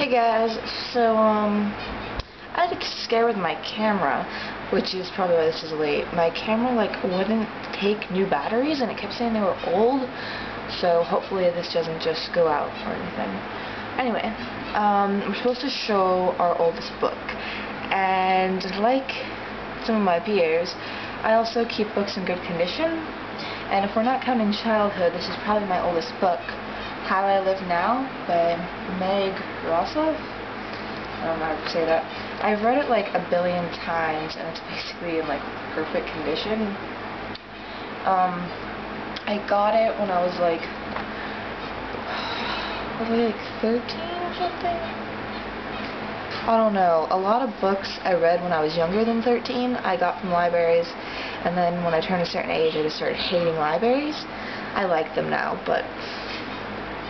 Hey guys, so I had a scare with my camera, which is probably why this is late. My camera wouldn't take new batteries and it kept saying they were old, so hopefully this doesn't just go out or anything. Anyway, we're supposed to show our oldest book, and like some of my peers, I also keep books in good condition, and if we're not counting childhood, this is probably my oldest book. How I Live Now by Meg Rossov. I don't know how to say that. I've read it like a billion times and it's basically in like perfect condition. I got it when I was like 13 or something? I don't know. A lot of books I read when I was younger than 13 I got from libraries, and then when I turned a certain age I just started hating libraries. I like them now, but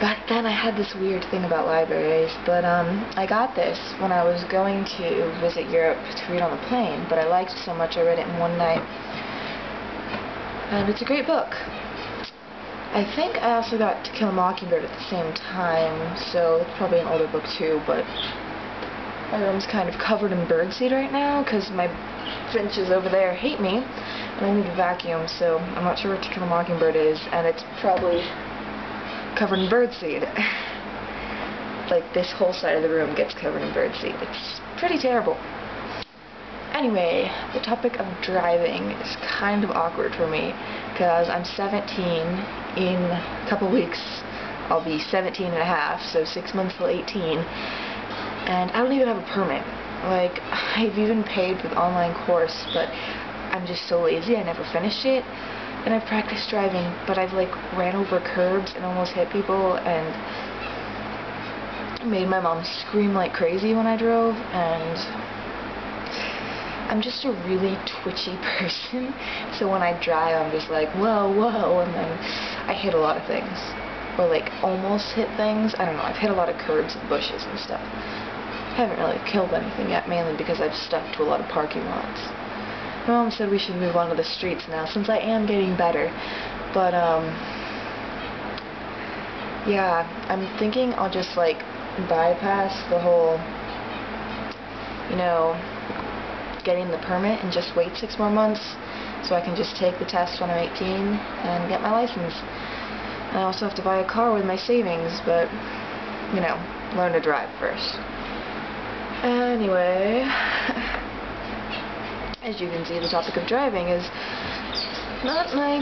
back then I had this weird thing about libraries. But I got this when I was going to visit Europe to read on the plane, but I liked it so much I read it in one night. And it's a great book. I think I also got To Kill a Mockingbird at the same time, so it's probably an older book too, but my room's kind of covered in birdseed right now because my finches over there hate me and I need to vacuum, so I'm not sure what To Kill a Mockingbird is, and it's probably covered in birdseed. Like, this whole side of the room gets covered in birdseed. It's pretty terrible. Anyway, the topic of driving is kind of awkward for me because I'm 17. In a couple weeks I'll be 17 and a half, so 6 months till 18, and I don't even have a permit. Like, I've even paid for the online course, but I'm just so lazy I never finished it. And I've practiced driving, but I've like ran over curbs and almost hit people and made my mom scream like crazy when I drove, and I'm just a really twitchy person, so when I drive I'm just like, whoa, whoa, and then I hit a lot of things. Or like almost hit things. I don't know, I've hit a lot of curbs and bushes and stuff. I haven't really killed anything yet, mainly because I've stuck to a lot of parking lots. My mom said we should move on to the streets now, since I am getting better. But, yeah, I'm thinking I'll just, like, bypass the whole, you know, getting the permit and just wait 6 more months so I can just take the test when I'm 18 and get my license. And I also have to buy a car with my savings, but, you know, learn to drive first. Anyway, as you can see, the topic of driving is not my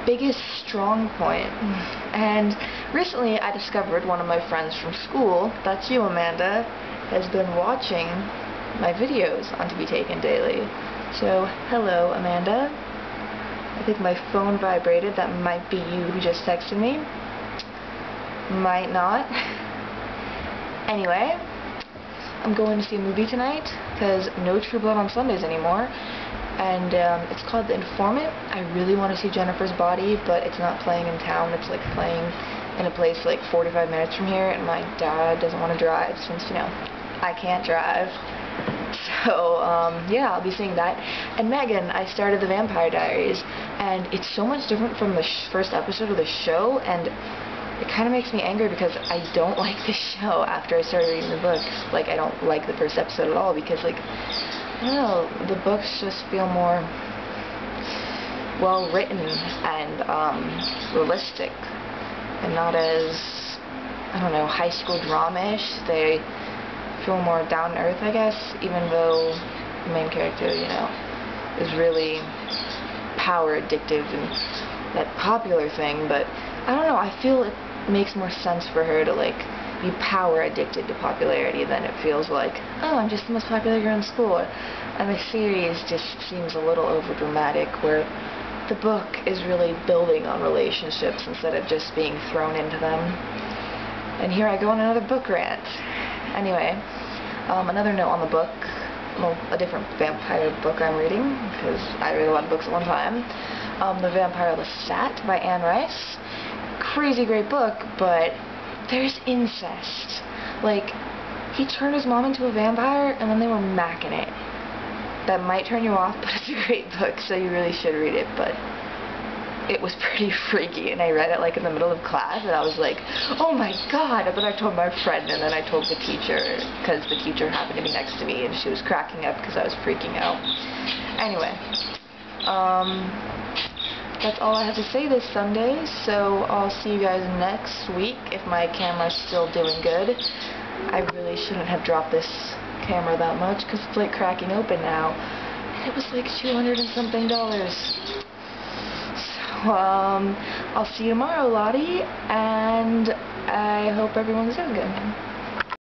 biggest strong point. And recently I discovered one of my friends from school, that's you, Amanda, has been watching my videos on To Be Taken Daily. So, hello, Amanda. I think my phone vibrated. That might be you who just texted me. Might not. Anyway, I'm going to see a movie tonight because no True Blood on Sundays anymore, and it's called The Informant. I really want to see Jennifer's Body, but it's not playing in town. It's like playing in a place like 45 minutes from here, and my dad doesn't want to drive since, you know, I can't drive. So yeah, I'll be seeing that. And Megan, I started The Vampire Diaries, and it's so much different from the first episode of the show, and it kind of makes me angry because I don't like the show after I started reading the books. Like, I don't like the first episode at all because, like, I don't know, the books just feel more well written and realistic and not as, I don't know, high school drama-ish. They feel more down to earth, I guess, even though the main character, you know, is really power addictive and that popular thing, but I don't know, I feel it makes more sense for her to, like, be power addicted to popularity than it feels like, oh, I'm just the most popular girl in school. And the series just seems a little overdramatic, where the book is really building on relationships instead of just being thrown into them. And here I go on another book rant. Anyway, another note on the book, well, a different vampire book I'm reading, because I read a lot of books at one time. The Vampire Lestat by Anne Rice. Crazy great book, but there's incest. Like, he turned his mom into a vampire and then they were macking it. That might turn you off, but it's a great book, so you really should read it. But it was pretty freaky, and I read it like in the middle of class, and I was like, oh my god, and then I told my friend, and then I told the teacher, because the teacher happened to be next to me, and she was cracking up because I was freaking out. Anyway, that's all I have to say this Sunday, so I'll see you guys next week if my camera's still doing good. I really shouldn't have dropped this camera that much, because it's like cracking open now, and it was like $200 and something. I'll see you tomorrow, Lottie, and I hope everyone's doing good.